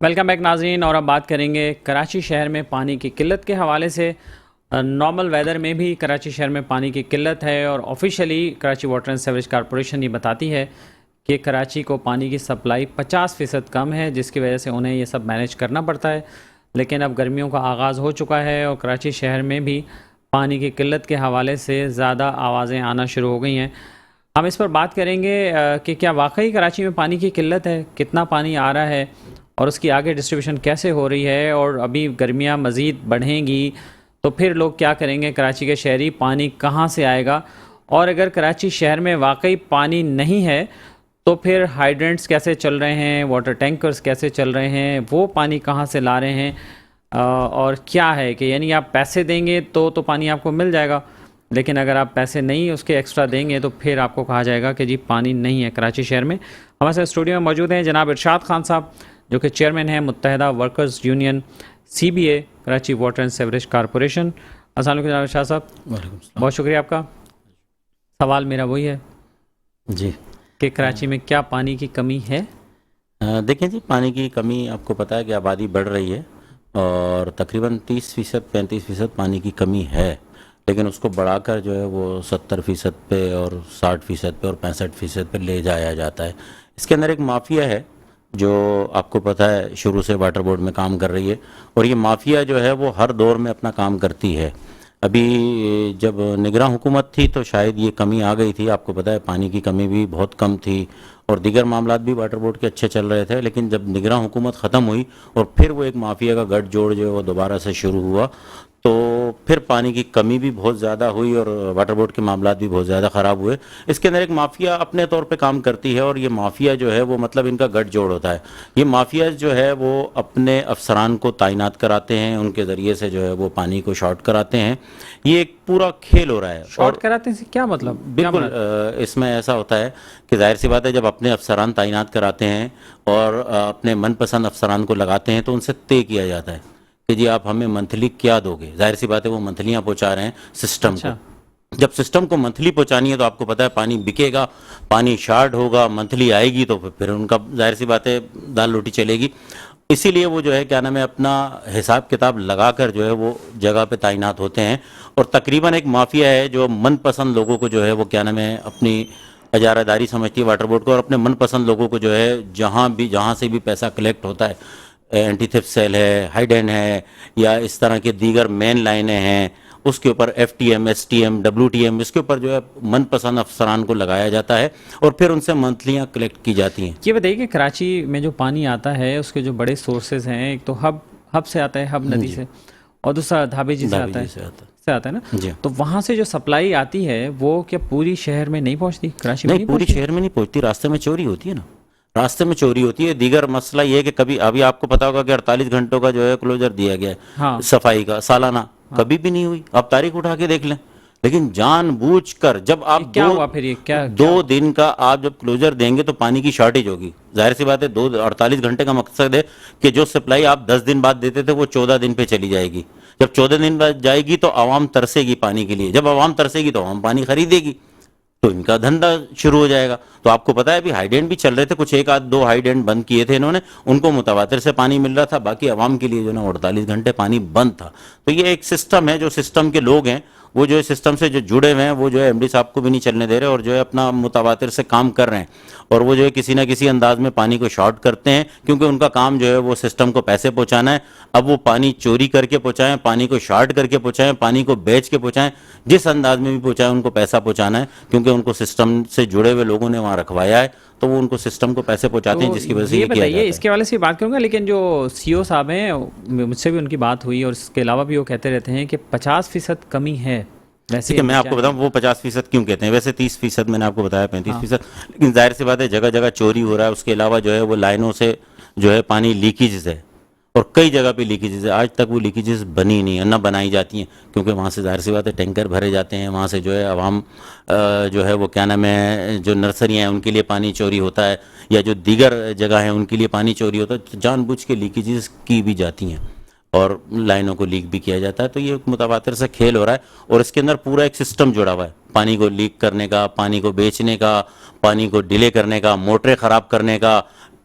Welcome back नाज़रीन। और अब बात करेंगे कराची शहर में पानी की किल्लत के हवाले से। नॉर्मल वेदर में भी कराची शहर में पानी की किल्लत है और officially Karachi water and sewerage corporation ये बताती है कि कराची को पानी की सप्लाई 50% कम है, जिसकी वजह से उन्हें ये सब मैनेज करना पड़ता है। लेकिन अब गर्मियों का आगाज़ हो चुका है और कराची शहर में भी पानी की किल्लत के हवाले से ज़्यादा आवाज़ें आना शुरू हो गई हैं। हम इस पर बात करेंगे कि क्या वाकई कराची में पानी की किल्लत है, कितना पानी आ रहा है और उसकी आगे डिस्ट्रीब्यूशन कैसे हो रही है, और अभी गर्मियाँ मज़ीद बढ़ेंगी तो फिर लोग क्या करेंगे, कराची के शहरी पानी कहाँ से आएगा, और अगर कराची शहर में वाकई पानी नहीं है तो फिर हाइड्रेंट्स कैसे चल रहे हैं, वाटर टैंकर्स कैसे चल रहे हैं, वो पानी कहाँ से ला रहे हैं, और क्या है कि यानी आप पैसे देंगे तो पानी आपको मिल जाएगा, लेकिन अगर आप पैसे नहीं उसके एक्स्ट्रा देंगे तो फिर आपको कहा जाएगा कि जी पानी नहीं है कराची शहर में। हमारे साथ स्टूडियो में मौजूद हैं जनाब इरशाद खान साहब, जो कि चेयरमैन हैं Muttahida workers union CBA Karachi water and sewerage corporation. अस्सलाम वालेकुम जनाब इरशाद साहब। बहुत शुक्रिया आपका। सवाल मेरा वही है जी कि कराची में क्या पानी की कमी है? देखें जी, पानी की कमी आपको पता है कि आबादी बढ़ रही है और तकरीबन 30% 35% पानी की कमी है, लेकिन उसको बढ़ाकर जो है वो 70% पे और 60% पे और 65% पे ले जाया जाता है। इसके अंदर एक माफिया है जो आपको पता है शुरू से वाटर बोर्ड में काम कर रही है, और ये माफिया जो है वो हर दौर में अपना काम करती है। अभी जब निगरान हुकूमत थी तो शायद ये कमी आ गई थी, आपको पता है पानी की कमी भी बहुत कम थी और दीगर मामलात भी वाटर बोर्ड के अच्छे चल रहे थे, लेकिन जब निगरान हुकूमत ख़त्म हुई और फिर वो एक माफिया का गठजोड़ जो है वो दोबारा से शुरू हुआ, तो फिर पानी की कमी भी बहुत ज़्यादा हुई और वाटर बोर्ड के मामलात भी बहुत ज़्यादा ख़राब हुए। इसके अंदर एक माफिया अपने तौर पे काम करती है और ये माफिया जो है वो मतलब इनका गठजोड़ होता है। ये माफिया जो है वो अपने अफसरान को तैनात कराते हैं, उनके ज़रिए से जो है वो पानी को शॉर्ट कराते हैं। ये एक पूरा खेल हो रहा है। शॉर्ट कराते हैं क्या मतलब? बिल्कुल इसमें ऐसा होता है कि जाहिर सी बात है, जब अपने अफसरान तैनात कराते हैं और अपने मनपसंद अफसरान को लगाते हैं तो उनसे तय किया जाता है कि जी आप हमें मंथली क्या दोगे। जाहिर सी बात है वो मंथलियाँ पहुँचा रहे हैं सिस्टम को। जब सिस्टम को मंथली पहुँचानी है तो आपको पता है पानी बिकेगा, पानी शार्ट होगा, मंथली आएगी तो फिर उनका जाहिर सी बात है दाल रोटी चलेगी। इसीलिए वो जो है क्या नाम है अपना हिसाब किताब लगाकर जो है वो जगह पे तैनात होते हैं, और तकरीबन एक माफिया है जो मनपसंद लोगों को जो है वो क्या नाम है अपनी इजारादारी समझती है वाटर बोर्ड को, और अपने मनपसंद लोगों को जो है जहाँ से भी पैसा कलेक्ट होता है, एंटी थेफ्ट सेल है, हाइडेन है, या इस तरह के दीगर मेन लाइनें हैं, उसके ऊपर FTM STM WTM इसके ऊपर जो है मनपसंद अफसरान को लगाया जाता है और फिर उनसे मंथलियाँ कलेक्ट की जाती हैं। ये बताइए कि कराची में जो पानी आता है उसके जो बड़े सोर्सेज हैं, एक तो हब से आता है, हब नदी से, और दूसरा धाबेजी से आता है ना जी। तो वहाँ से जो सप्लाई आती है वो क्या पूरी शहर में नहीं पहुँचती? कराची में नहीं, पूरी शहर में नहीं पहुँचती, रास्ते में चोरी होती है ना, रास्ते में चोरी होती है। दीगर मसला ये है कि कभी अभी आपको पता होगा कि 48 घंटों का जो है क्लोजर दिया गया है हाँ। सफाई का सालाना, कभी भी नहीं हुई। आप तारीख उठा के देख लें। लेकिन जानबूझकर जब आप क्या हुआ फिर? ये क्या 2 दिन का आप जब क्लोजर देंगे तो पानी की शॉर्टेज होगी। जाहिर सी बात है 48 घंटे का मकसद है कि जो सप्लाई आप 10 दिन बाद देते थे वो 14 दिन पे चली जाएगी। जब 14 दिन बाद जाएगी तो आवाम तरसेगी पानी के लिए, जब आवाम तरसेगी तो आवाम पानी खरीदेगी, तो इनका धंधा शुरू हो जाएगा। तो आपको पता है अभी हाइडेंट भी चल रहे थे, कुछ 1-2 हाइडेंट बंद किए थे इन्होंने, उनको मुतवातिर से पानी मिल रहा था, बाकी आवाम के लिए जो ना 48 घंटे पानी बंद था। तो ये एक सिस्टम है, जो सिस्टम के लोग हैं वो जो है सिस्टम से जो जुड़े हुए हैं वो जो है MD साहब को भी नहीं चलने दे रहे और जो है अपना मुतवातिर से काम कर रहे हैं, और वो जो है किसी ना किसी अंदाज में पानी को शॉर्ट करते हैं, क्योंकि उनका काम जो है वो सिस्टम को पैसे पहुंचाना है। अब वो पानी चोरी करके पहुंचाएं, पानी को शॉर्ट करके पहुंचाएं, पानी को बेच के पहुंचाएं, जिस अंदाज में भी पहुंचाएं उनको पैसा पहुंचाना है, क्योंकि उनको सिस्टम से जुड़े हुए लोगों ने वहाँ रखवाया है, तो वो उनको सिस्टम को पैसे पहुंचाते हैं, जिसकी वजह से ये किया जाता है। इसके वाले से बात करूंगा, लेकिन जो CO साहब हैं मुझसे भी उनकी बात हुई और इसके अलावा भी वो कहते रहते हैं कि 50% कमी है। वैसे मैं आपको बताऊं वो 50% क्यों कहते हैं, वैसे 30% मैंने आपको बताया 35%, लेकिन जाहिर सी बात है जगह जगह चोरी हो रहा है। उसके अलावा जो है वो लाइनों से जो है पानी लीकेजेस है और कई जगह पे लीकेजेस है। आज तक वो लीकेजेस बनी नहीं है, ना बनाई जाती हैं, क्योंकि वहाँ से जाहिर सी बात है टैंकर भरे जाते हैं, वहाँ से जो है आवाम जो है वो क्या नाम है जो नर्सरियाँ हैं उनके लिए पानी चोरी होता है, या जो दीगर जगह है उनके लिए पानी चोरी होता है, तो जानबूझ के लीकेजेस की भी जाती हैं और लाइनों को लीक भी किया जाता है। तो ये मुतवातिर से खेल हो रहा है और इसके अंदर पूरा एक सिस्टम जुड़ा हुआ है, पानी को लीक करने का, पानी को बेचने का, पानी को डिले करने का, मोटरें ख़राब करने का,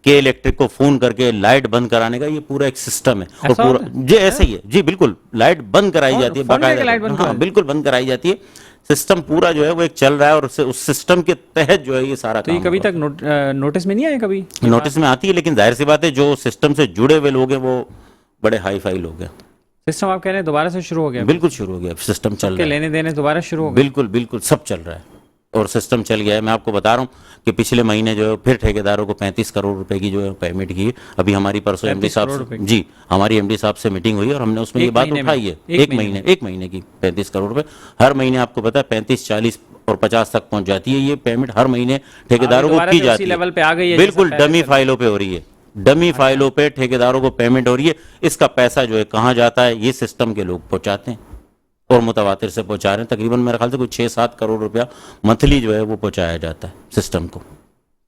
के इलेक्ट्रिक को फोन करके लाइट बंद कराने का, ये पूरा एक सिस्टम है। और ऐसा पूरा होता है? जी ऐसा ही है जी, बिल्कुल लाइट बंद कराई जाती है फोन करके बाकायदा, लाइट बंद हाँ कराई? बिल्कुल बंद कराई जाती है। सिस्टम पूरा जो है वो एक चल रहा है और उस सिस्टम के तहत जो है ये सारा तो ये काम कभी होगा। तक नोटिस में नहीं आया कभी? नोटिस में आती है, लेकिन जाहिर सी बात है जो सिस्टम से जुड़े हुए लोग हैं वो बड़े हाई फाई लोग हैं। सिस्टम आप कह रहे हैं दोबारा से शुरू हो गया? बिल्कुल शुरू हो गया, सिस्टम चल के रहा है, लेने देने दोबारा शुरू हो गए? बिल्कुल बिल्कुल सब चल रहा है और सिस्टम चल गया है। मैं आपको बता रहा हूँ कि पिछले महीने जो है फिर ठेकेदारों को 35 करोड़ रुपए की जो है पेमेंट की है। अभी हमारी परसों एमडी 35 साहब करोड़ से, रुपए की? जी हमारी एमडी साहब से मीटिंग हुई और हमने उसमें ये एक बात महीने में? उठाई है। एक एक महीने की 35 करोड़ रुपए हर महीने, आपको पता है 35, 40 और 50 तक पहुंच जाती है ये पेमेंट हर महीने ठेकेदारों को दोबारा की से उसी जाती लेवल पे है। आ गई है बिल्कुल जैसा पहले डमी से? फाइलों पे हो रही है, डमी फाइलों पे ठेकेदारों को पेमेंट हो रही है। इसका पैसा जो है कहाँ जाता है, ये सिस्टम के लोग पहुंचाते हैं और मुतवातिर से पहुंचा रहे हैं। तकरीबन मेरे ख्याल से कुछ 6-7 करोड़ रुपया मंथली जो है वो पहुंचाया जाता है सिस्टम को।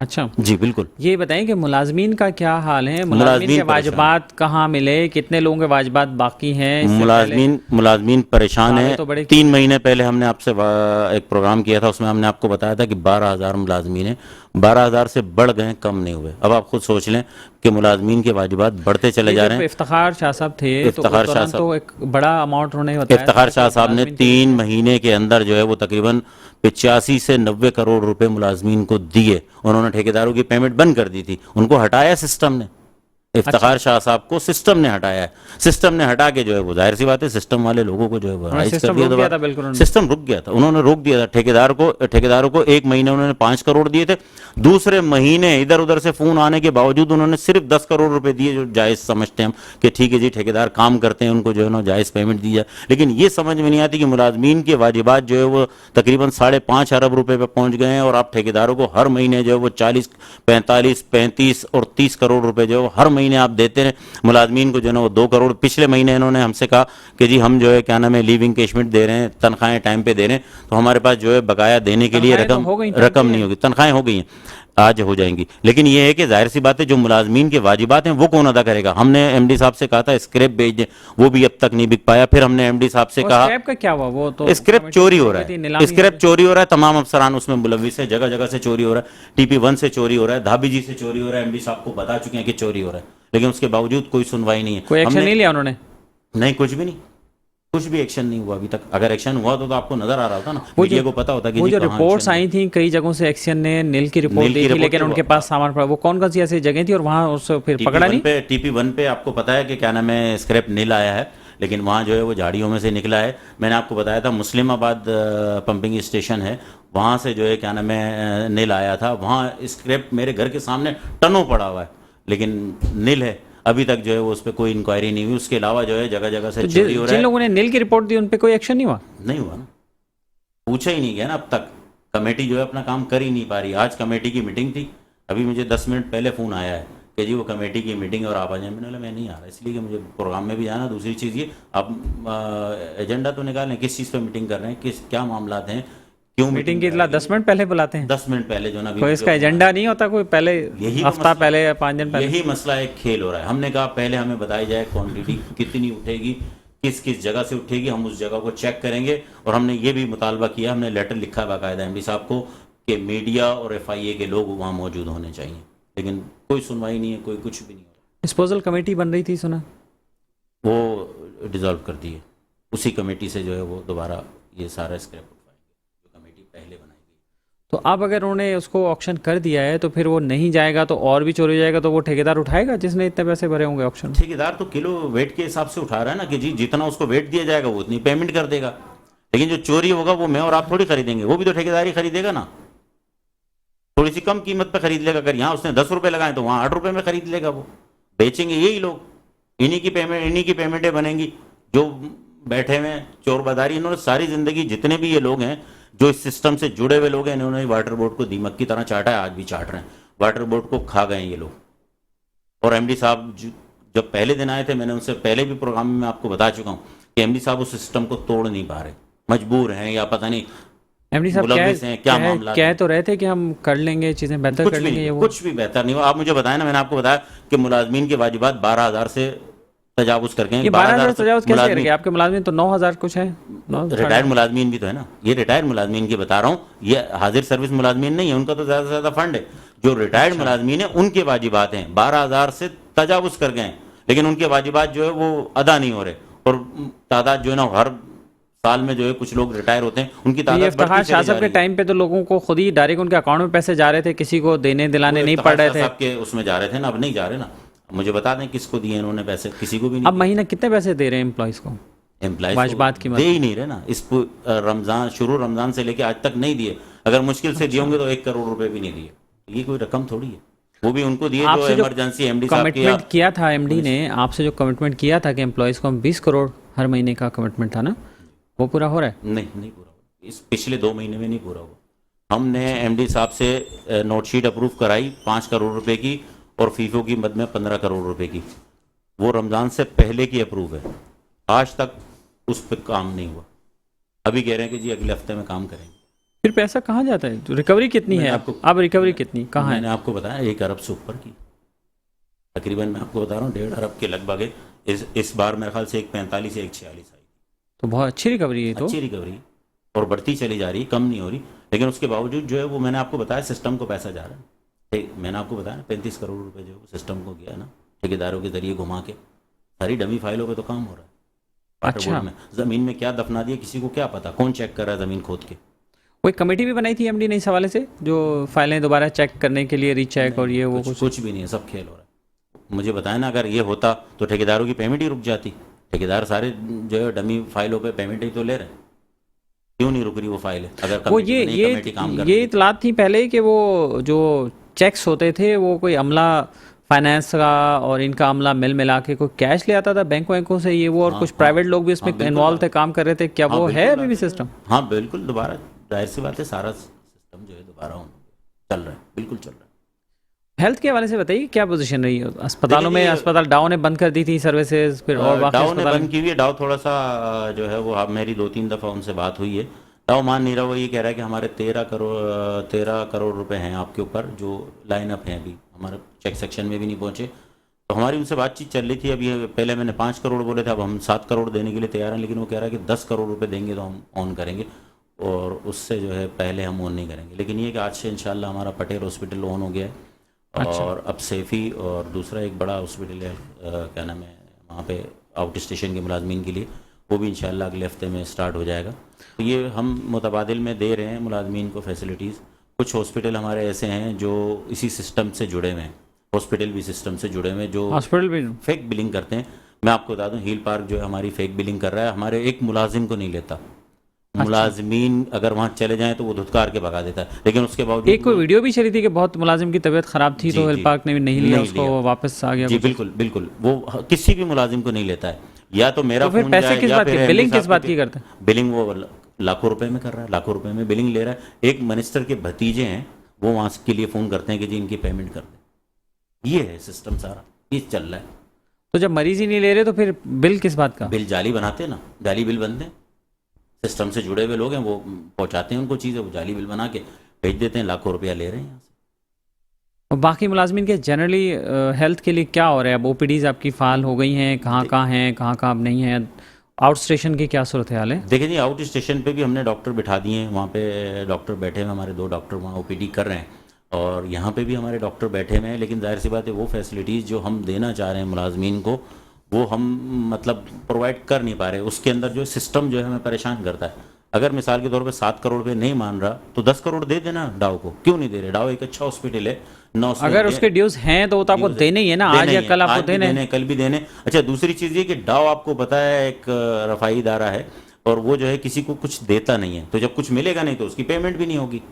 अच्छा, जी बिल्कुल। ये बताएं कि मुलाजमीन का क्या हाल है? मुलाजमीन मुलाजमीन के वाजबात कहाँ मिले? कितने लोगों के वाजबात बाकी हैं? इससे पहले मुलाजमीन परेशान दावे है। तो बड़े 3 महीने पहले हमने आपसे एक प्रोग्राम किया था, उसमें हमने आपको बताया था कि 12,000 मुलाजमीन हैं, 12,000 से बढ़ गए, कम नहीं हुए। अब आप खुद सोच लें कि मुलाजमीन के वाजिबात बढ़ते चले जा रहे हैं। इफ्तिखार शाह साहब थे तो उस इफ्तिखार शाह दौरान साहब, तो एक बड़ा अमाउंट उन्होंने बताया था इफ्तिखार कि शाह साहब ने मुलाजमीन के 3 महीने के अंदर जो है वो तकरीबन 85 से 90 करोड़ रुपए मुलाजमीन को दिए। उन्होंने ठेकेदारों की पेमेंट बंद कर दी थी, उनको हटाया सिस्टम ने। इफ्तिखार शाह साहब को सिस्टम ने हटाया है। सिस्टम ने हटा के जो है वो जाहिर सी बात है सिस्टम वाले लोगों को जो है वो राइज कर सिस्टम दिया रुक गया था दोबारा। बिल्कुल उन्होंने। सिस्टम रुक गया था, उन्होंने रोक दिया था। ठेकेदारों को 1 महीने उन्होंने 5 करोड़ दिए थे, दूसरे महीने इधर उधर से फोन आने के बावजूद उन्होंने सिर्फ 10 करोड़ रुपए दिए, जो जायज समझते हैं हम कि ठीक है जी ठेकेदार काम करते हैं, उनको जो है ना जायज पेमेंट दी जाए। लेकिन ये समझ में नहीं आती कि मुलाजमीन के वाजिबात जो है वो तकरीबन 5.5 अरब रुपए पे पहुंच गए हैं और आप ठेकेदारों को हर महीने जो है वो 40, 45, 35 और 30 करोड़ रुपए जो है हर महीने आप देते हैं। मुलाजमीन को जो है ना वो 2 करोड़, पिछले महीने इन्होंने हमसे कहा कि जी हम जो है क्या नाम है लीव इंकेशमेंट दे रहे हैं, तनख्वाहें टाइम पे दे रहे हैं, तो हमारे पास जो है बकाया देने के लिए तनख्वाहें तो हो गई, टाइम रकम पे नहीं होगी। तनख्वाहें हो गई हैं, आज हो जाएंगी। लेकिन ये है कि जाहिर सी बात है जो मुलाजमीन के वाजिबात हैं वो कौन अदा करेगा। हमने एमडी साहब से कहा था स्क्रैप भेज दें, वो भी अब तक नहीं बिक पाया। फिर हमने एमडी साहब से कहा स्क्रैप का क्या हुआ? वो तो स्क्रैप चोरी हो रहा थी, है, नीलामी स्क्रैप चोरी हो रहा है, तमाम अफसरान उसमें मुलविस है, जगह जगह से चोरी हो रहा है, TP1 से चोरी हो रहा है, धाबी जी से चोरी हो रहा है। एमडी साहब को बता चुके हैं कि चोरी हो रहा है, लेकिन उसके बावजूद कोई सुनवाई नहीं है। कोई एक्शन नहीं लिया उन्होंने? नहीं, कुछ भी नहीं, कुछ भी एक्शन नहीं हुआ अभी तक। अगर एक्शन हुआ तो आपको नजर आ रहा होता ना, मीडिया को पता होता कि वो जी जो कहाँ रिपोर्ट्स action आई थी कई जगहों से, एक्शन ने नील की रिपोर्ट नील की दी थी, रिपोर्ट लेकिन थी, उनके वो- पास सामान पड़ा। वो कौन कौन सी ऐसी जगह थी और वहां उससे फिर पकड़ा नहीं? TP1 पे आपको पता है कि क्या नाम है स्क्रैप नील आया है, लेकिन वहाँ जो है वो झाड़ियों में से निकला है। मैंने आपको बताया था मुस्लिमाबाद पंपिंग स्टेशन है, वहाँ से जो है क्या नाम है नील आया था। वहाँ स्क्रैप मेरे घर के सामने टनों पड़ा हुआ है, लेकिन नील है। अभी तक जो है वो उस पर कोई इंक्वायरी नहीं हुई। उसके अलावा जो है जगह जगह से चोरी हो रहा जिन है। लोगों ने नील की रिपोर्ट दी उन पे कोई एक्शन नहीं हुआ? नहीं हुआ ना, पूछा ही नहीं गया ना अब तक। कमेटी जो है अपना काम कर ही नहीं पा रही। आज कमेटी की मीटिंग थी, अभी मुझे 10 मिनट पहले फ़ोन आया है कि जी वो कमेटी की मीटिंग और आप आ जाए। मैंने बोला मैं नहीं आ रहा, इसलिए कि मुझे प्रोग्राम में भी जाना। दूसरी चीज़ ये, आप एजेंडा तो निकालें, किस चीज़ पे मीटिंग कर रहे हैं, किस क्या मामलात हैं, क्यों मीटिंग की इतला 10 मिनट पहले बुलाते हैं? 10 मिनट पहले जो ना कोई इसका एजेंडा नहीं होता? कोई पहले यही हफ्ता पहले या 5 दिन पहले? यही मसला एक खेल हो रहा है। हमने कहा पहले हमें बताई जाए क्वांटिटी कितनी उठेगी, किस किस जगह से उठेगी, हम उस जगह को चेक करेंगे। और हमने ये भी मुतालबा किया, हमने लेटर लिखा बाकायदा एमडी साहब को कि मीडिया और FIA के लोग वहाँ मौजूद होने चाहिए, लेकिन कोई सुनवाई नहीं है, कोई कुछ भी नहीं हो रहा। डिस्पोजल कमेटी बन रही थी सुना? वो डिसॉल्व कर दी है, उसी कमेटी से जो है वो दोबारा ये सारा स्क्रैप उठवाएंगे जो कमेटी पहले बनाई गई। तो अब अगर उन्होंने उसको ऑक्शन कर दिया है तो फिर वो नहीं जाएगा तो और भी चोरी हो जाएगा, तो वो ठेकेदार उठाएगा जिसने इतने पैसे भरे होंगे ऑक्शन? ठेकेदार तो किलो वेट के हिसाब से उठा रहा है ना कि जी जितना उसको वेट दिया जाएगा वो उतनी पेमेंट कर देगा। लेकिन जो चोरी होगा वो मैं और आप थोड़ी खरीदेंगे, वो भी तो ठेकेदार ही खरीदेगा ना। थोड़ी सी कम कीमत पे खरीद लेगा। अगर यहाँ उसने 10 रुपए लगाए तो वहाँ 8 रुपए में खरीद लेगा। वो बेचेंगे यही लोग, इन्हीं की पेमेंटें बनेंगी। जो बैठे हुए चोर बाजारी, इन्होंने सारी जिंदगी, जितने भी ये लोग हैं जो इस सिस्टम से जुड़े हुए लोग हैं, इन्होंने वाटर बोर्ड को दीमक की तरह चाटा है, आज भी चाट रहे हैं। वाटर बोर्ड को खा गए ये लोग। और एमडी साहब जब पहले दिन आए थे, मैंने उनसे पहले भी प्रोग्राम में आपको बता चुका हूँ कि एमडी साहब उस सिस्टम को तोड़ नहीं पा रहे, मजबूर हैं या पता नहीं एमडी साहब मुलव्विस हैं, क्या मामला कह तो रहे थे कि हम कर लेंगे, चीजें बेहतर कर लेंगे। ये वो कुछ भी बेहतर नहीं हुआ। आप मुझे बताएं ना, मैंने आपको बताया कि मुलाजमीन के वाजिबात 12,000 से तजावुज कर गए। ये 12,000 तजावुज कैसे कर मुलाजमीन, गए? आपके मुलाजिम तो 9,000 कुछ है। रिटायर्ड मुलाजमीन भी तो है ना, ये रिटायर्ड मुलाजमीन की बता रहा हूँ, ये हाजिर सर्विस मुलाजमीन नहीं है, उनका तो ज़्यादा से ज़्यादा फंड है। जो रिटायर्ड अच्छा। मुलाजमीन है उनके वाजिबात हैं, 12,000 से तजावुज कर गए, लेकिन उनके वाजिबात जो है वो अदा नहीं हो रहे। और तादाद जो है ना, हर साल में जो है कुछ लोग रिटायर होते हैं, उनकी तो ये तादाद इफ्तिखार बढ़ती शाह चली जा साहब के रही है। टाइम पे तो लोगों को खुद ही डायरेक्ट उनके अकाउंट में पैसे जा रहे थे, किसी को देने दिलाने वो नहीं इफ्तिखार पड़ रहे शाह थे। साहब के उसमें जा रहे थे ना, अब नहीं जा रहे ना। मुझे बता दें किसको दिए इन्होंने पैसे, किसी को भी अब नहीं महीना कितने पैसे दे रहे हैं एम्प्लॉयज़ को? एम्प्लॉयज वाजबात की दे मत ही नहीं रहे ना। इस रमजान, शुरू रमजान से लेके आज तक नहीं दिए। अगर मुश्किल से दिए होंगे तो 1 करोड़ रुपए भी नहीं दिए। ये कोई रकम थोड़ी है, वो भी उनको दिए जो आपसे जो इमरजेंसी एमडी साहब की। कमिटमेंट किया था, एमडी ने आपसे जो कमिटमेंट किया था कि एम्प्लॉयज़ को हम 20 करोड़ हर महीने का कमिटमेंट था ना, वो पूरा हो रहा है? नहीं, नहीं पूरा हुआ। इस पिछले 2 महीने में नहीं पूरा हुआ। हमने एमडी साहब से नोटशीट अप्रूव कराई 5 करोड़ रुपए की, और फीफो की मद में 15 करोड़ रुपए की। वो रमजान से पहले की अप्रूव है, आज तक उस पर काम नहीं हुआ। अभी कह रहे हैं कि जी अगले हफ्ते में काम करेंगे। फिर पैसा कहाँ जाता है? तो रिकवरी कितनी है? अब रिकवरी कितनी कहाँ मैंने है? आपको बताया 1 अरब से ऊपर की, तकरीबन मैं आपको बता रहा हूँ 1.5 अरब के लगभग है। इस बार मेरे ख्याल से 1.45 या 1.46 आई। तो बहुत अच्छी रिकवरी है। तो अच्छी रिकवरी और बढ़ती चली जा रही, कम नहीं हो रही। लेकिन उसके बावजूद जो है वो, मैंने आपको बताया, सिस्टम को पैसा जा रहा है। मैंने आपको बताया ना 35 करोड़ रुपए जो सिस्टम को गया है ना, ठेकेदारों के जरिए घुमा के। सारी डमी फाइलों पे तो काम हो रहा है। अच्छा। में जमीन में क्या दफना दिया किसी को क्या पता, कौन चेक कर रहा है जमीन खोद के? कोई कमेटी भी बनाई थी एमडी ने इस हवाले से, जो फाइलें दोबारा चेक करने के लिए रीचेक और ये वो कुछ भी नहीं है, सब खेल हो रहा है। मुझे बताया ना, अगर ये होता तो ठेकेदारों की पेमेंट ही रुक जाती। ठेकेदार सारे जो है डमी फाइलों पे पेमेंट ही तो ले रहे हैं, क्यों नहीं रुक रही वो फाइल? अगर वो कमेटी काम कर ये इतलात थी पहले कि वो जो चेक्स होते थे वो कोई अमला फाइनेंस का और इनका अमला मिल मिला के कोई कैश ले आता था बैंकों से, ये वो, और कुछ प्राइवेट लोग भी इसमें इन्वॉल्व थे, काम कर रहे थे। क्या वो है अभी भी सिस्टम? हाँ बिल्कुल, दोबारा जाहिर सी बात है, सारा सिस्टम जो है दोबारा चल रहा है, बिल्कुल चल रहा है। हेल्थ के हवाले से बताइए क्या पोजीशन रही है अस्पतालों में? अस्पताल डाउ ने बंद कर दी थी सर्विसेज, फिर और बाकी डाउ ने बंद की हुई है। डाउ थोड़ा सा जो है वो, मेरी 2-3 दफ़ा उनसे बात हुई है। डाउ मान नहीं रहा। वो ये कह रहा है कि हमारे 13 करोड़ रुपए हैं आपके ऊपर, जो लाइन अप हैं, अभी हमारे चेक सेक्शन में भी नहीं पहुंचे। तो हमारी उनसे बातचीत चल रही थी। अभी पहले मैंने 5 करोड़ बोले थे, अब हम 7 करोड़ देने के लिए तैयार हैं, लेकिन वो कह रहा है कि 10 करोड़ रुपए देंगे तो हम ऑन करेंगे, और उससे जो है पहले हम ऑन नहीं करेंगे। लेकिन ये कि आज से इंशाल्लाह हमारा पटेल हॉस्पिटल ऑन हो गया है। अच्छा। और अब सेफ़ी और दूसरा एक बड़ा हॉस्पिटल है, क्या नाम है वहाँ पे, आउट स्टेशन के मुलाजमीन के लिए, वो भी इंशाल्लाह अगले हफ्ते में स्टार्ट हो जाएगा। तो ये हम मुतबादिल में दे रहे हैं मुलाजमीन को फैसिलिटीज़। कुछ हॉस्पिटल हमारे ऐसे हैं जो इसी सिस्टम से जुड़े हुए हैं, हॉस्पिटल भी सिस्टम से जुड़े हुए हैं, जो हॉस्पिटल भी फेक बिलिंग करते हैं। मैं आपको बता दूं, हील पार्क जो है हमारी फेक बिलिंग कर रहा है, हमारे एक मुलाजिम को नहीं लेता। मुलाजमीन अगर वहाँ चले जाएं तो वो धुतकार के भगा देता है, लेकिन उसके बावजूद एक कोई वीडियो भी चली थी कि बहुत मुलाजिम की तबीयत खराब थी, तो हिल पार्क ने भी नहीं लिया उसको, वापस आ गया। जी बिल्कुल बिल्कुल, वो किसी भी मुलाजिम को नहीं लेता है। या तो मेरा तो फिर पैसे किस बात की, बिलिंग किस बात की करते हैं? बिलिंग वो लाखों रुपए में कर रहा है, लाखों रुपए में बिलिंग ले रहा है। एक मिनिस्टर के भतीजे हैं, वो वहाँ के लिए फ़ोन करते हैं कि जी इनकी पेमेंट कर दें। ये है सिस्टम सारा, ये चल रहा है। तो जब मरीज ही नहीं ले रहे तो फिर बिल किस बात का? बिल जाली बनाते हैं ना, जाली बिल बनते हैं। सिस्टम से जुड़े हुए लोग हैं, वो पहुंचाते हैं उनको चीज़ें, वो जाली बिल बना के भेज देते हैं, लाखों रुपया ले रहे हैं यहाँ से। और बाकी मुलाजमीन के जनरली हेल्थ के लिए क्या हो रहा है? अब ओपीडीज आपकी फाल हो गई हैं, कहाँ कहाँ हैं, कहाँ कहाँ अब नहीं है? आउट स्टेशन की क्या सूरत हाल है? देखिए जी, आउट स्टेशन पे भी हमने डॉक्टर बिठा दिए हैं। वहाँ पे डॉक्टर बैठे हुए, हमारे 2 डॉक्टर वहाँ ओपीडी कर रहे हैं, और यहाँ पे भी हमारे डॉक्टर बैठे हुए हैं। लेकिन जाहिर सी बात है, वो फैसिलिटीज़ जो हम देना चाह रहे हैं मुलाजमीन को, वो हम मतलब प्रोवाइड कर नहीं पा रहे। उसके अंदर जो सिस्टम जो है हमें परेशान करता है। अगर मिसाल के तौर पे 7 करोड़ रुपए नहीं मान रहा तो 10 करोड़ दे देना डाव को, क्यों नहीं दे रहे? डाव एक अच्छा हॉस्पिटल है। अगर उसके ड्यूज हैं तो आपको देने ही है ना, आज या कल आपको देने, कल भी देने। अच्छा, दूसरी चीज़ ये कि डाव आपको पता है एक रफाई इदारा है, और वो जो है किसी को कुछ देता नहीं है, तो जब कुछ मिलेगा नहीं तो उसकी पेमेंट भी नहीं होगी।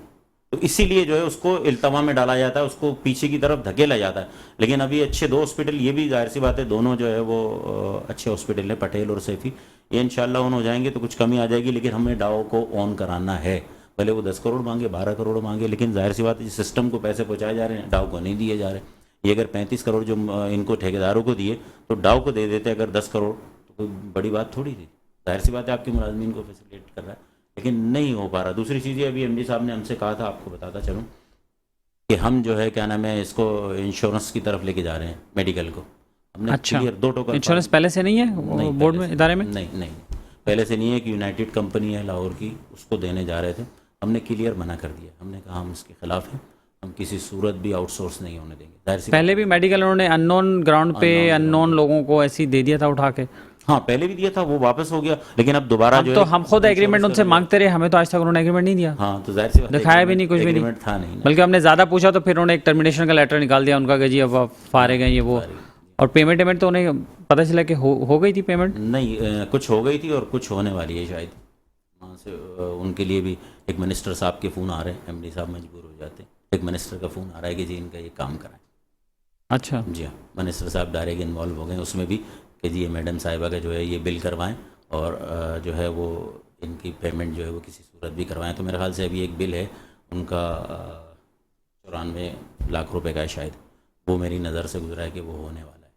तो इसीलिए जो है उसको इल्तवा में डाला जाता है, उसको पीछे की तरफ धकेला जाता है। लेकिन अभी अच्छे 2 हॉस्पिटल, ये भी जाहिर सी बात है दोनों जो है वो अच्छे हॉस्पिटल है, पटेल और सेफी। ये इंशाल्लाह ऑन हो जाएंगे तो कुछ कमी आ जाएगी। लेकिन हमें डाव को ऑन कराना है, भले वो 10 करोड़ मांगे, 12 करोड़ मांगे, लेकिन जाहिर सी बात है सिस्टम को पैसे पहुँचाए जा रहे हैं, डाव को नहीं दिए जा रहे। ये अगर 35 करोड़ जो इनको ठेकेदारों को दिए तो डाव को दे देते अगर 10 करोड़, तो कोई बड़ी बात थोड़ी थी। जाहिर सी बात है आपके मुलाजमीन को फैसिलिटेट कर रहा है, लेकिन नहीं हो पा रहा। दूसरी चीज़ ये, अभी एमडी साहब ने हमसे कहा था, आपको बताता चलूँ कि हम जो है क्या नाम है इसको इंश्योरेंस की तरफ लेके जा रहे हैं मेडिकल को। हमने अच्छा, क्लियर 2 टोकन इंश्योरेंस पहले से नहीं है नहीं, बोर्ड पहले में, से इदारे में? नहीं नहीं पहले से नहीं है कि यूनाइटेड कंपनी है लाहौर की, उसको देने जा रहे थे। हमने क्लियर मना कर दिया, हमने कहा हम इसके खिलाफ हैं, हम किसी सूरत भी आउटसोर्स नहीं होने देंगे। जाहिर सी पहले भी मेडिकल उन्होंने अननोन ग्राउंड पे अननोन लोगों को ऐसे ही दे दिया था उठा के। हाँ पहले भी दिया था, वो वापस हो गया, लेकिन अब दोबारा हम जो तो है हम खुद एग्रीमेंट उनसे मांगते रहे, हमें तो आज तक उन्होंने एग्रीमेंट नहीं दिया, हाँ तो जाहिर सी बात है, दिखाया भी नहीं, कुछ भी नहीं, एग्रीमेंट था नहीं ना। बल्कि हमने ज़्यादा पूछा तो फिर उन्होंने एक टर्मिनेशन का लेटर निकाल दिया उनका कि जी अब आप फारिग हैं ये वो। और पेमेंट तो उन्हें पता चला कि हो गई थी पेमेंट? नहीं कुछ हो गई थी और कुछ होने वाली है शायद। वहाँ से उनके लिए भी एक मिनिस्टर साहब के फ़ोन आ रहे हैं, एमडी साहब मजबूर हो जाते हैं, एक मिनिस्टर का फ़ोन आ रहा है कि जी इनका ये काम कराएं। अच्छा जी हाँ, मिनिस्टर साहब डायरेक्ट इन्वॉल्व हो गए उसमें भी कि जी ये मैडम साहिबा का जो है ये बिल करवाएं और जो है वो इनकी पेमेंट जो है वो किसी सूरत भी करवाएं। तो मेरे ख्याल से अभी एक बिल है उनका 94 लाख रुपए का है शायद, वो मेरी नज़र से गुजरा है कि वो होने वाला है।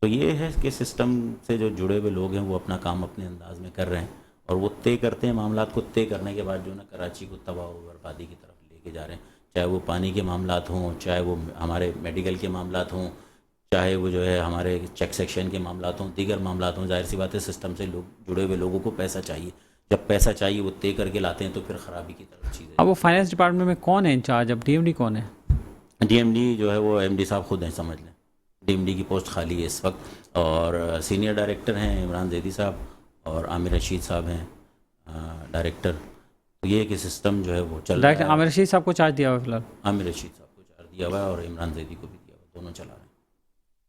तो ये है कि सिस्टम से जो जुड़े हुए लोग हैं वो अपना काम अपने अंदाज में कर रहे हैं और वो तय करते हैं, मामला को तय करने के बाद जो ना कराची को तबाह और बर्बादी की तरफ लेके जा रहे हैं। चाहे वो पानी के मामलात हों, चाहे वो हमारे मेडिकल के मामलात हों, चाहे वो जो है हमारे चेक सेक्शन के मामलात हों, दीगर मामलात हों। जाहिर सी बात है सिस्टम से लोग जुड़े हुए लोगों को पैसा चाहिए, जब पैसा चाहिए वो तय करके लाते हैं तो फिर ख़राबी की तरफ चीज़ें। अब वो फाइनेंस डिपार्टमेंट में कौन है इंचार्ज, अब डीएमडी कौन है? डीएमडी जो है वो एमडी साहब खुद हैं, समझ लें डीएमडी की पोस्ट खाली है इस वक्त, और सीनियर डायरेक्टर हैं इमरान जैदी साहब और आमिर रशीद साहब हैं डायरेक्टर। तो ये कि सिस्टम जो है वो चल रहा डायरेक्टर है। आमिर रशीद साहब को चार्ज दिया हुआ है फिलहाल? आमिर रशीद साहब को चार्ज दिया हुआ है और इमरान जैदी को भी दिया हुआ है, दोनों चला रहे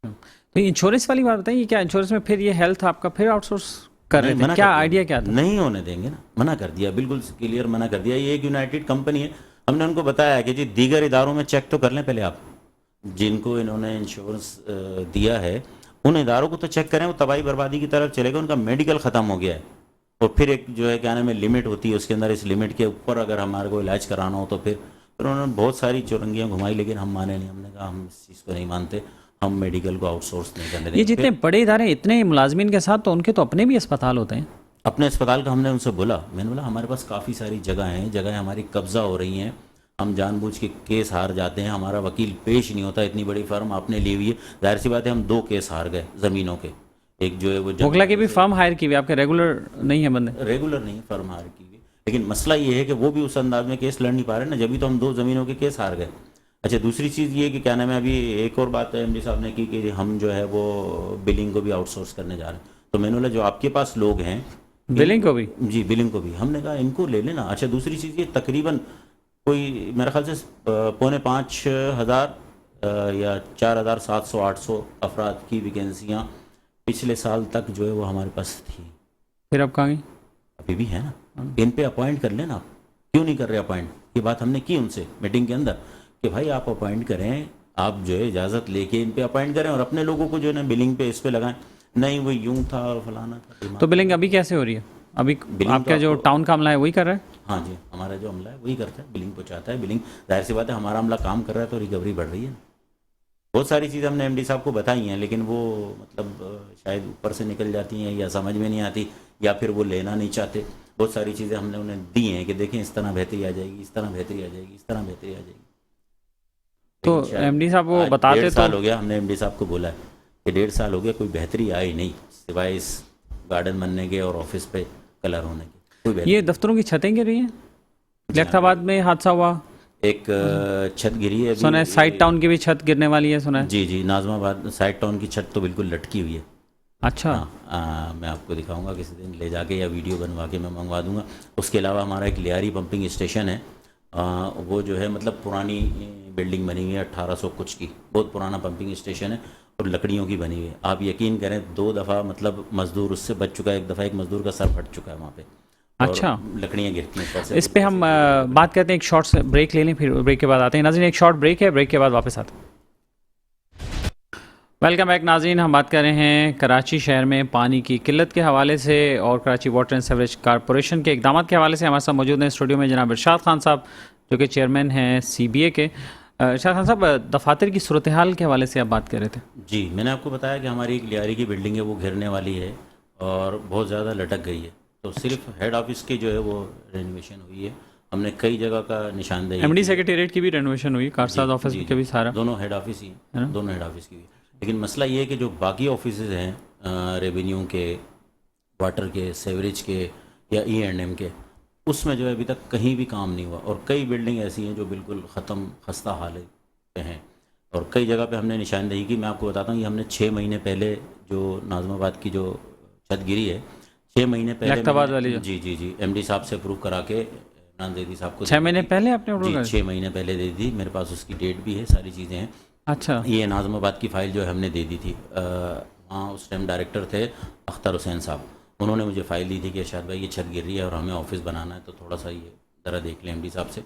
हैं। तो इंश्योरेंस वाली बात बताइए, क्या इंश्योरेंस में फिर ये हेल्थ आपका फिर आउटसोर्स कर रहे थे? क्या आइडिया क्या था? नहीं होने देंगे ना, मना कर दिया, बिल्कुल क्लियर मना कर दिया। ये एक यूनाइटेड कंपनी है, हमने उनको बताया कि जी दीगर इदारों में चेक तो कर लें पहले आप, जिनको इन्होंने इंश्योरेंस दिया है उन इदारों को तो चेक करें, वो तबाही बर्बादी की तरफ चलेगा, उनका मेडिकल ख़त्म हो गया है। और फिर एक जो है क्या नाम है लिमिट होती है उसके अंदर, इस लिमिट के ऊपर अगर हमारे को इलाज कराना हो तो फिर उन्होंने बहुत सारी चुरंगियाँ घुमाई, लेकिन हम माने नहीं। हमने कहा हम इस चीज़ को नहीं मानते, हम मेडिकल को आउटसोर्स नहीं करने देंगे। ये जितने बड़े इदारे इतने मुलाजमीन के साथ, तो उनके तो अपने भी अस्पताल होते हैं। अपने अस्पताल का हमने उनसे बोला, मैंने बोला हमारे पास काफ़ी सारी जगहें हमारी कब्ज़ा हो रही हैं, हम जानबूझ के केस हार जाते हैं, हमारा वकील पेश नहीं होता, इतनी बड़ी फर्म आपने ली हुई है। जाहिर सी बात है हम 2 केस हार गए ज़मीनों के, एक जो है वो ओखला की भी फर्म हायर की हुई, आपके रेगुलर नहीं है बंदे? रेगुलर नहीं फर्म हार की हुई, लेकिन मसला ये है कि वो भी उस अंदाज में केस लड़ नहीं पा रहे ना, जब भी तो हम 2 ज़मीनों के केस हार गए। अच्छा दूसरी चीज़ ये कि क्या नाम है, अभी एक और बात एमडी साहब ने की कि हम जो है वो बिलिंग को भी आउटसोर्स करने जा रहे हैं। तो मैंने बोला जो आपके पास लोग हैं बिलिंग को भी? जी बिलिंग को भी, हमने कहा इनको ले लेना। अच्छा दूसरी चीज़ ये तकरीबन कोई मेरे ख्याल से 4,500 या 4,700-800 अफराद की वैकेंसियाँ पिछले साल तक जो है वो हमारे पास थी। फिर अब कहाँ गई? अभी भी है ना, इन पे अपॉइंट कर लेना आप, क्यों नहीं कर रहे अपॉइंट? ये बात हमने की उनसे मीटिंग के अंदर कि भाई आप अपॉइंट करें, आप जो है इजाज़त लेके इन पे अपॉइंट करें और अपने लोगों को जो है ना बिलिंग पे इस पे लगाएं। नहीं वो यूं था और फलाना था। तो बिलिंग अभी कैसे हो रही है? अभी आपका जो टाउन का अमला है वही कर रहा है? हाँ जी, हमारा जो अमला है वही करता है, बिलिंग पहुँचाता है। बिलिंग जाहिर सी बात है हमारा अमला काम कर रहा है तो रिकवरी बढ़ रही है। बहुत सारी चीज़ें हमने एमडी साहब को बताई हैं, लेकिन वो मतलब शायद ऊपर से निकल जाती हैं या समझ में नहीं आती या फिर वो लेना नहीं चाहते। बहुत सारी चीज़ें हमने उन्हें दी हैं कि देखें इस तरह बेहतरी आ जाएगी, इस तरह बेहतरी आ जाएगी, इस तरह बेहतरी आ जाएगी। तो एमडी साहब वो बताते 1.5 साल तो हो गया, हमने एमडी साहब को बोला है कि 1.5 साल हो गया कोई बेहतरी आई नहीं, सिवाय इस गार्डन बनने के और ऑफिस पे कलर होने के, कोई ये दफ्तरों की छतें गिर रही हैं। लखताबाद में हादसा हुआ, एक छत गिरी है सुना है साइड टाउन की भी छत गिरने वाली है, सुना है? जी जी, नाजमाबाद साइड टाउन की छत तो बिल्कुल लटकी हुई है। अच्छा मैं आपको दिखाऊंगा किसी दिन ले जाके, या वीडियो बनवा के मैं मंगवा दूंगा। उसके अलावा हमारा एक लियारी पंपिंग स्टेशन है, वो जो है मतलब पुरानी बिल्डिंग बनी हुई है 1800 कुछ की, बहुत पुराना पंपिंग स्टेशन है और लकड़ियों की बनी हुई है। आप यकीन करें 2 दफ़ा मतलब मज़दूर उससे बच चुका है, एक दफ़ा एक मज़दूर का सर फट चुका है वहाँ पे। अच्छा, लकड़ियाँ गिरती हैं ऊपर से। इस पे हम बात करते हैं, एक शॉर्ट ब्रेक ले लें, फिर ब्रेक के बाद आते हैं। नाज़रीन एक शॉर्ट ब्रेक है, ब्रेक के बाद वापस आते हैं। वेलकम बैक नाज़रीन, हम बात कर रहे हैं कराची शहर में पानी की किल्लत के हवाले से और Karachi water and sewerage corporation के इक़दाम के हवाले से। हमारे साथ मौजूद हैं स्टूडियो में जनाब इरशाद खान साहब, जो कि चेयरमैन हैं CBA के। इरशाद खान साहब, दफातर की सूरत हाल के हवाले से आप बात कर रहे थे। जी, मैंने आपको बताया कि हमारी एक लियारी की बिल्डिंग है वो गिरने वाली है और बहुत ज़्यादा लटक गई है। तो सिर्फ हेड ऑफिस की जो है वो रेनोवेशन हुई है, हमने कई जगह का निशानदेही। MD सेक्रेटेरिएट की भी रेनोवेशन हुई, कारसाज ऑफिस के भी सारा, दोनों हेड ऑफिस ही हैं, दोनों हेड ऑफिस की भी। लेकिन मसला ये है कि जो बाकी ऑफिस हैं रेवेन्यू के, वाटर के, सेवरेज के या E&M के, उसमें जो है अभी तक कहीं भी काम नहीं हुआ और कई बिल्डिंग ऐसी हैं जो बिल्कुल ख़त्म खस्ता हालत पे हैं और कई जगह पे हमने निशानदेही की। मैं आपको बताता हूँ, ये हमने 6 महीने पहले जो नाज़माबाद की जो छत गिरी है, 6 महीने पहले लखताबाद वाली जो? जी MD साहब से अप्रूव करा के इमरान ज़ैदी साहब को 6 महीने पहले आपने अप्रूव जी कर? 6 महीने पहले दे दी। मेरे पास उसकी डेट भी है, सारी चीज़ें हैं। अच्छा, ये नाज़माबाद की फ़ाइल जो है हमने दे दी थी। वहाँ उस टाइम डायरेक्टर थे अख्तर हुसैन साहब, उन्होंने मुझे फ़ाइल दी थी कि इरशाद भाई ये छत गिर रही है और हमें ऑफिस बनाना है, तो थोड़ा सा ये ज़रा देख लें MD साहब से।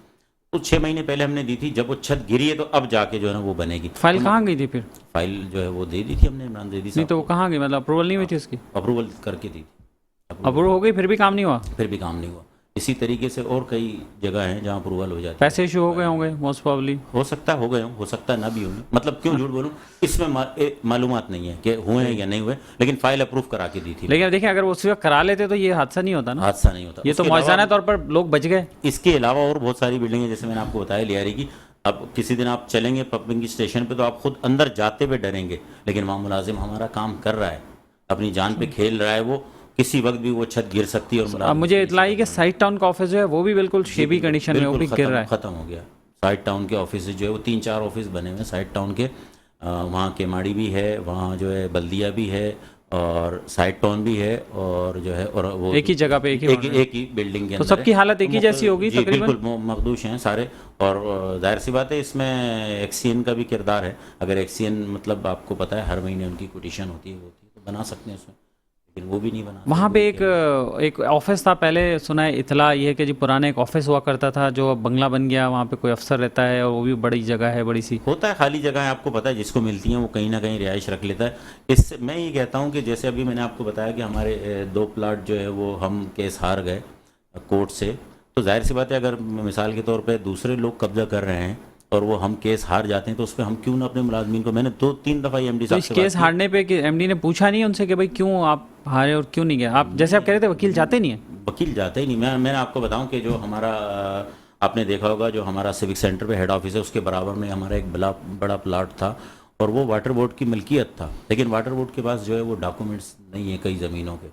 तो 6 महीने पहले हमने दी थी। जब वो छत गिरी है तो अब जाके जो है ना वो बनेगी। फाइल कहाँ गई थी फिर? फाइल जो है वो दे दी थी हमने इमरान ज़ैदी नहीं साहब तो वो कहाँ गई, मतलब अप्रूवल नहीं हुई थी उसकी? अप्रूवल करके दी थी। अप्रूवल हो गई फिर भी काम नहीं हुआ? फिर भी काम नहीं हुआ। इसी तरीके से और कई जगह हैं जहाँ अप्रूवल हो जाती है। पैसे इशू हो गए होंगे मोस्ट प्रॉब्ली। हो सकता है हो गए हों, हो सकता है ना भी होंगे। मतलब क्यों झूठ बोलूं, इसमें मालूमात नहीं है कि हुए हैं या नहीं हुए, लेकिन फाइल अप्रूव करा के दी थी। लेकिन अब देखिए, अगर वो उस वक्त करा लेते तो ये हादसा नहीं होता ना। हादसा नहीं होता। ये तो उसके मौजूदा अलावा- तौर पर लोग बच गए। इसके अलावा और बहुत सारी बिल्डिंगें, जैसे मैंने आपको बताया लियारी की। अब किसी दिन आप चलेंगे पंपिंग स्टेशन पे तो आप खुद अंदर जाते हुए डरेंगे, लेकिन वहाँ मुलाजिम हमारा काम कर रहा है, अपनी जान पे खेल रहा है। वो किसी वक्त भी वो छत गिर सकती है। और अब मुलाजिम मुझे इतला है कि साइड टाउन का ऑफिस जो है वो भी बिल्कुल शेबी कंडीशन में, वो भी गिर रहा है। ख़त्म हो गया। साइड टाउन के ऑफिस जो है वो 3-4 ऑफिस बने हुए हैं साइड टाउन के। वहाँ केमाड़ी भी है, वहाँ जो है बल्दिया भी है और साइड टाउन भी है, और जो है और वो एक ही जगह पे एक ही बिल्डिंग के तो अंदर सबकी है। हालत एक ही जैसी होगी जी, तकरीबन? बिल्कुल मखदूश हैं सारे। और जाहिर सी बात है इसमें एक्सीएन का भी किरदार है। अगर एक्सीएन, मतलब आपको पता है हर महीने उनकी कोटेशन होती है तो बना सकते हैं उसमें, लेकिन वो भी नहीं बना। वहाँ पे एक ऑफिस था पहले, सुना है इतला ये है कि जी पुराना एक ऑफिस हुआ करता था जो अब बंगला बन गया, वहाँ पे कोई अफसर रहता है और वो भी बड़ी जगह है, बड़ी सी होता है। खाली जगह है, आपको पता है, जिसको मिलती हैं वो कहीं ना कहीं रिहाइश रख लेता है। इससे मैं ये कहता हूँ कि जैसे अभी मैंने आपको बताया कि हमारे 2 प्लाट जो है वो हम केस हार गए कोर्ट से, तो जाहिर सी बात है अगर मिसाल के तौर पे दूसरे लोग कब्जा कर रहे हैं और वो हम केस हार जाते हैं तो उस पर हम क्यों ना अपने मुलाजमीन को, मैंने 2-3 दफ़ा MD तो साहब इस से केस हारने पे कि एमडी ने पूछा नहीं उनसे कि भाई क्यों आप हारे और क्यों नहीं गए? आप जैसे आप कह रहे थे वकील जाते नहीं है। वकील जाते ही नहीं। मैं आपको बताऊं कि जो हमारा आपने देखा होगा जो हमारा सिविक सेंटर पे हेड ऑफिस है उसके बराबर में हमारा एक बड़ा प्लाट था और वो वाटर बोर्ड की मिल्कियत था, लेकिन वाटर बोर्ड के पास जो है वो डॉक्यूमेंट्स नहीं है कई ज़मीनों के।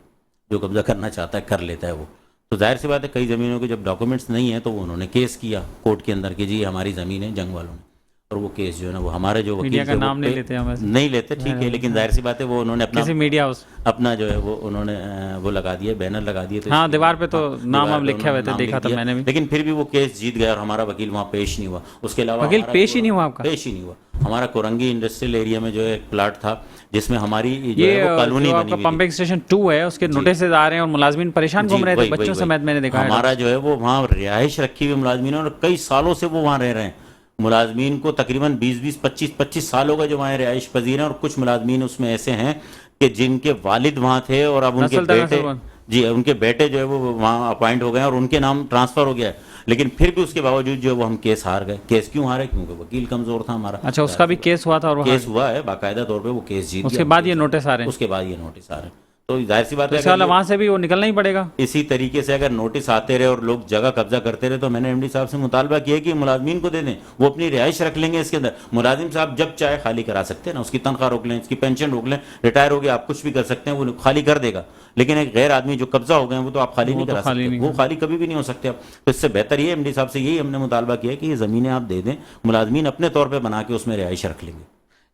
जो कब्जा करना चाहता है कर लेता है वो। तो जाहिर सी बात है कई ज़मीनों के जब डॉक्यूमेंट्स नहीं है तो वो उन्होंने केस किया कोर्ट के अंदर कि जी हमारी ज़मीन है जंग वालों ने, और वो केस जो है ना वो हमारे जो वकील मीडिया का थे वो नाम नहीं लेते हम ऐसे। नहीं लेते, ठीक है, लेकिन जाहिर सी बात है वो उन्होंने किसी मीडिया हाउस, अपना जो है वो उन्होंने वो लगा दिया, बैनर लगा दिए। तो हाँ दीवार पे तो नाम दीवार अब पे लिखे हुए उन्होंने थे, नाम देखा लिख था दिया, मैंने भी। लेकिन फिर भी वो केस जीत गया और हमारा वकील वहाँ पेश नहीं हुआ। उसके अलावा वकील हमारा पेश ही नहीं हुआ आपका? पेश ही नहीं हुआ। हमारा कोरंगी इंडस्ट्रियल एरिया में जो है एक प्लाट था जिसमें हमारी जो ये है वो कॉलोनी जो बनी आपका हुई थी। पंपिंग स्टेशन 2 है उसके नोटिस आ रहे हैं और मुलाजमीन परेशान घूम रहे थे बच्चों समेत, मैंने देखा है। हमारा जो है वो वहाँ रिहाइश रखी हुई मुलाजमीन और कई सालों से वो वहाँ रह रहे हैं। मुलाजमीन को तकरीबन 20-20, 25-25 साल हो गए जो वहाँ रिहाइश पजीर हैं, और कुछ मुलाजमीन उसमें ऐसे हैं कि जिनके वालिद वहाँ थे और अब उनके बेटे, जी उनके बेटे जो है वो वहाँ अपॉइंट हो गए और उनके नाम ट्रांसफ़र हो गया है, लेकिन फिर भी उसके बावजूद जो है वो हम केस हार गए। केस क्यों हारे? क्योंकि वकील कमज़ोर था हमारा। अच्छा, उसका भी केस हुआ था और केस हुआ है बाकायदा तौर पे, वो केस जीत उसके बाद ये नोटिस आ रहे हैं। उसके बाद ये नोटिस आ रहे हैं, तो जाहिर सी बात है वहाँ से भी वो निकलना ही पड़ेगा। इसी तरीके से अगर नोटिस आते रहे और लोग जगह कब्जा करते रहे तो मैंने MD साहब से मुतालबा किया कि मुलाजमीन को दे दें, वो अपनी रिहाइश रख लेंगे इसके अंदर। मुलाजिम साहब जब चाहे खाली करा सकते हैं ना, उसकी तनख्वाह रोक लें, उसकी पेंशन रोक लें, रिटायर हो गया आप कुछ भी कर सकते हैं, वो खाली कर देगा। लेकिन एक गैर आदमी जो कब्जा हो गए वो तो आप खाली नहीं करा सकते, वो खाली कभी भी नहीं हो सकते आप। तो इससे बेहतर ये MD साहब से यही हमने मुतालबा किया कि ये ज़मीनें आप दे दें, मुलाजमीन अपने तौर पर बना के उसमें रिहाइश रख लेंगे।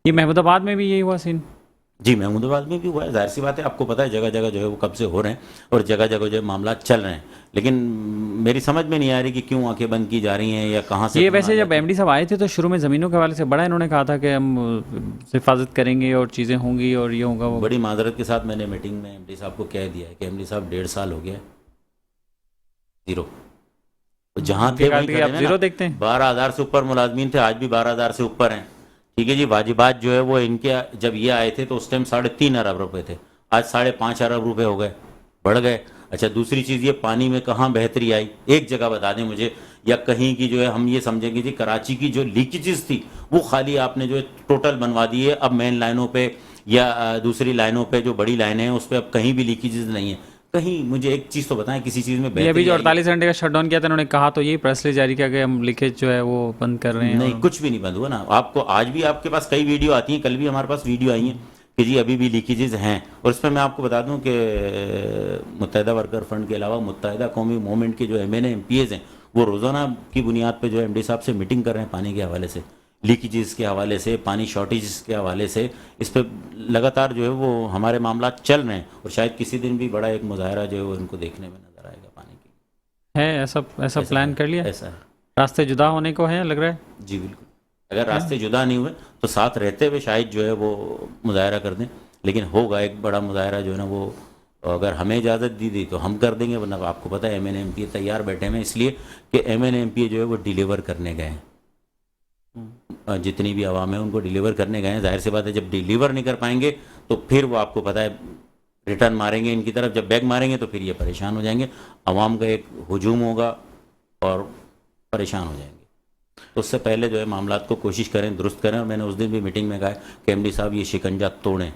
ये महमूदाबाद में भी यही हुआ सीन? जी महमूदाबाद में भी हुआ है। जाहिर सी बात है आपको पता है जगह जगह जो है वो कब्जे हो रहे हैं और जगह जगह जो है मामला चल रहे हैं, लेकिन मेरी समझ में नहीं आ रही कि क्यों आंखें बंद की जा रही हैं या कहाँ से। ये वैसे जब MD साहब आए थे तो शुरू में ज़मीनों के हवाले से बड़ा इन्होंने कहा था कि हम हिफाजत करेंगे और चीज़ें होंगी और ये होगा वो। बड़ी माजरत के साथ मैंने मीटिंग में MD साहब को कह दिया है कि MD साहब 1.5 साल हो गया जीरो, जहाँ थे वहीं खड़े हैं जीरो देखते हैं। 12,000 से ऊपर मुलाजमीन थे, आज भी 12,000 से ऊपर हैं, ठीक है जी। वाजिबात जो है वो इनके जब ये आए थे तो उस टाइम 3.5 अरब रुपए थे, आज 5.5 अरब रुपए हो गए, बढ़ गए। अच्छा दूसरी चीज़ ये पानी में कहाँ बेहतरी आई, एक जगह बता दें मुझे, या कहीं की जो है हम ये समझेंगे जी कराची की जो लीकेजेस थी वो खाली आपने जो है टोटल बनवा दी है। अब मेन लाइनों पे या दूसरी लाइनों पे जो बड़ी लाइनें हैं उस पर अब कहीं भी लीकेजेस नहीं है। कहीं मुझे एक चीज़ तो बताएं, किसी चीज़ में ये अभी बेहतरी जो आई है? 48 घंटे का शटडाउन किया था उन्होंने कहा तो यही प्रेस रिलीज जारी किया कि हम लीकेज जो है वो बंद कर रहे हैं। नहीं, कुछ भी नहीं बंद हुआ ना। आपको आज भी आपके पास कई वीडियो आती हैं, कल भी हमारे पास वीडियो आई हैं कि जी अभी भी लीकेजेस हैं। और इसमें मैं आपको बता दूं कि मुत्तहिदा वर्कर फंड के अलावा मुत्तहिदा कौमी मूवमेंट के जो MNA MPs हैं वो रोज़ाना की बुनियाद पे जो है MD साहब से मीटिंग कर रहे हैं, पानी के हवाले से, लीकेजेस के हवाले से, पानी शॉर्टेज के हवाले से। इस पर लगातार जो है वो हमारे मामला चल रहे हैं और शायद किसी दिन भी बड़ा एक मुजाहरा जो है वो इनको देखने में नज़र आएगा पानी की। है ऐसा प्लान कर लिया? ऐसा है, रास्ते जुदा होने को है लग रहा है? जी बिल्कुल। अगर रास्ते जुदा नहीं हुए तो साथ रहते हुए शायद जो है वो मुजाहरा कर दें, लेकिन होगा एक बड़ा मुजाहरा जो है ना वो अगर हमें इजाज़त दी तो हम कर देंगे, वरना आपको पता है MNA MPs तैयार बैठे हैं, इसलिए कि MNA MPs जो है वो डिलीवर करने गए हैं। जितनी भी आवाम है उनको डिलीवर करने गए हैं। जाहिर सी बात है जब डिलीवर नहीं कर पाएंगे तो फिर वो आपको पता है रिटर्न मारेंगे इनकी तरफ। जब बैग मारेंगे तो फिर ये परेशान हो जाएंगे, आवाम का एक हुजूम होगा और परेशान हो जाएंगे। तो उससे पहले जो है मामलात को कोशिश करें, दुरुस्त करें। और मैंने उस दिन भी मीटिंग में कहा कि MD साहब ये शिकंजा तोड़ें,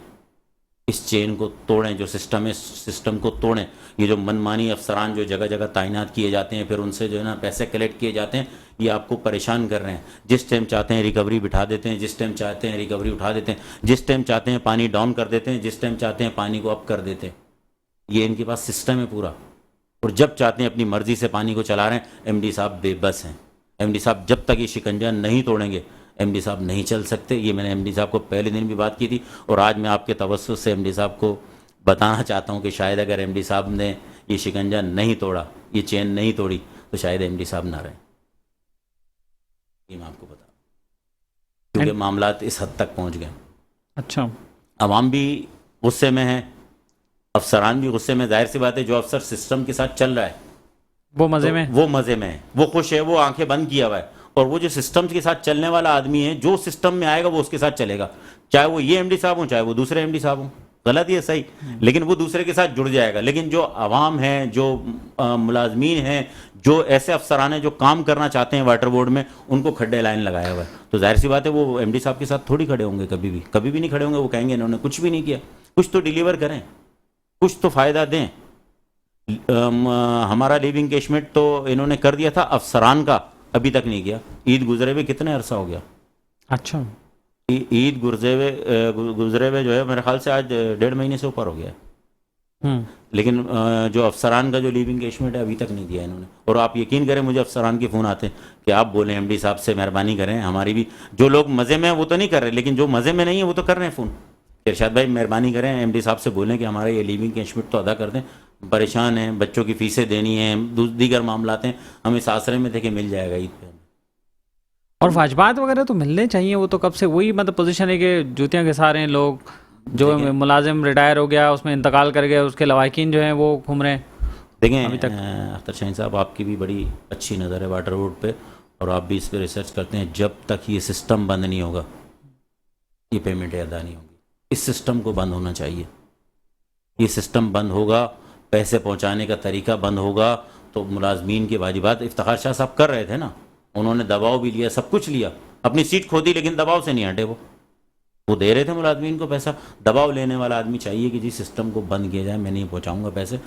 इस चेन को तोड़ें, जो सिस्टम है सिस्टम को तोड़ें। ये जो मनमानी अफसरान जो जगह जगह तैनात किए जाते हैं, फिर उनसे जो है ना पैसे कलेक्ट किए जाते हैं, ये आपको परेशान कर रहे हैं। जिस टाइम चाहते हैं रिकवरी बिठा देते हैं, जिस टाइम चाहते हैं रिकवरी उठा देते हैं, जिस टाइम चाहते हैं पानी डाउन कर देते हैं, जिस टाइम चाहते हैं पानी को अप कर देते हैं। ये इनके पास सिस्टम है पूरा। और जब चाहते हैं अपनी मर्जी से पानी को चला रहे हैं। MD साहब बेबस हैं। MD साहब जब तक ये शिकंजा नहीं तोड़ेंगे MD साहब नहीं चल सकते। ये मैंने MD साहब को पहले दिन भी बात की थी और आज मैं आपके तवज्जुह से MD साहब को बताना चाहता हूँ कि शायद अगर MD साहब ने ये शिकंजा नहीं तोड़ा, ये चेन नहीं तोड़ी, तो शायद MD साहब ना रहे। ये मैं आपको बता, क्योंकि मामलात इस हद तक पहुँच गए। अच्छा, अवाम भी गुस्से में है, अफसरान भी गुस्से में। जाहिर सी बात है जो अफसर सिस्टम के साथ चल रहा है वो मज़े में, वो मज़े में है, वो खुश है, वो आंखें बंद किया हुआ है। और वो जो सिस्टम के साथ चलने वाला आदमी है, जो सिस्टम में आएगा वो उसके साथ चलेगा, चाहे वो ये MD साहब हों, चाहे वो दूसरे MD साहब हों। गलत ही है सही, लेकिन वो दूसरे के साथ जुड़ जाएगा। लेकिन जो आवाम है, जो मुलाजमीन हैं, जो ऐसे अफसरान हैं जो काम करना चाहते हैं वाटर बोर्ड में, उनको खड्डे लाइन लगाया हुआ है। तो जाहिर सी बात है वो MD साहब के साथ थोड़ी खड़े होंगे, कभी भी नहीं खड़े होंगे। वो कहेंगे इन्होंने कुछ भी नहीं किया। कुछ तो डिलीवर करें, कुछ तो फ़ायदा दें। हमारा लीव इंकेशमेंट तो इन्होंने कर दिया था, अफसरान का अभी तक नहीं किया। ईद गुजरे हुए कितने अरसा हो गया? अच्छा, ईद गुजरे हुए जो है मेरे ख्याल से आज 1.5 महीने से ऊपर हो गया है। लेकिन जो अफसरान का जो लीव इंकेशमेंट है अभी तक नहीं दिया इन्होंने। और आप यकीन करें मुझे अफसरान के फ़ोन आते हैं कि आप बोलें MD साहब से मेहरबानी करें, हमारी भी जो लोग मज़े में हैं वो तो नहीं कर रहे, लेकिन जो मज़े में नहीं है वो तो कर रहे हैं फ़ोन। इरशाद भाई मेहरबानी करें MD साहब से बोलें कि हमारा ये लीव इंकेशमेंट तो अदा कर दें, परेशान हैं, बच्चों की फ़ीसें देनी है, दीगर मामलात हैं, हम इस आसरे में थे कि मिल जाएगा ईद पे। और वाजबात वगैरह तो मिलने चाहिए। वो तो कब से वही मतलब पोजीशन है कि जूतियाँ घिसा रहे हैं लोग। जो मुलाजिम रिटायर हो गया, उसमें इंतकाल कर गया, उसके लवाकिन जो हैं वो घूम रहे हैं। देखें अभी तक अख्तर शाहीन साहब, आपकी भी बड़ी अच्छी नज़र है वाटर बोर्ड पे और आप भी इस पर रिसर्च करते हैं। जब तक ये सिस्टम बंद नहीं होगा ये पेमेंटें अदा नहीं होंगी। इस सिस्टम को बंद होना चाहिए। ये सिस्टम बंद होगा, पैसे पहुंचाने का तरीका बंद होगा, तो मुलाजमीन के वाजिबात इफ्तिखार शाह साहब कर रहे थे ना, उन्होंने दबाव भी लिया, सब कुछ लिया, अपनी सीट खो दी, लेकिन दबाव से नहीं हटे। वो दे रहे थे मुलाजमीन को पैसा। दबाव लेने वाला आदमी चाहिए कि जी सिस्टम को बंद किया जाए, मैं नहीं पहुँचाऊँगा पैसे।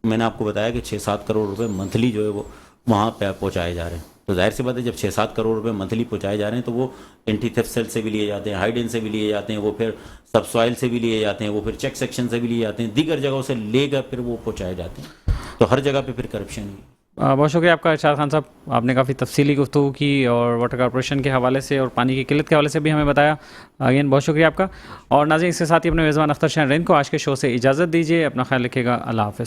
मैंने आपको बताया कि 6-7 करोड़ रुपये मंथली जो है वो वहाँ पे पहुँचाए जा रहे हैं। तो जाहिर सी बात है जब 6-7 करोड़ रुपए मंथली पहुँचाए जा रहे हैं तो वो एंटी थेफ्ट सेल से भी लिए जाते हैं, हाइडेन से भी लिए जाते हैं, वो फिर सबसॉइल से भी लिए जाते हैं, वो फिर चेक सेक्शन से भी लिए जाते हैं, दीगर जगहों से लेकर फिर वो पहुँचाए जाते हैं। तो हर जगह पे फिर करप्शन ही है। बहुत शुक्रिया आपका इरशाद खान साहब, आपने काफ़ी तफसीली गुफ्तगू की और वाटर कॉर्पोरेशन के हवाले से और पानी की किल्लत के हवाले से भी हमें बताया। अगेन बहुत शुक्रिया आपका। और नाज़रीन, इसके साथ ही अपने मेज़बान अख्तर शाहीन रिंद को आज के शो से इजाज़त दीजिए। अपना ख्याल रखिएगा। अल्लाह हाफ़िज़।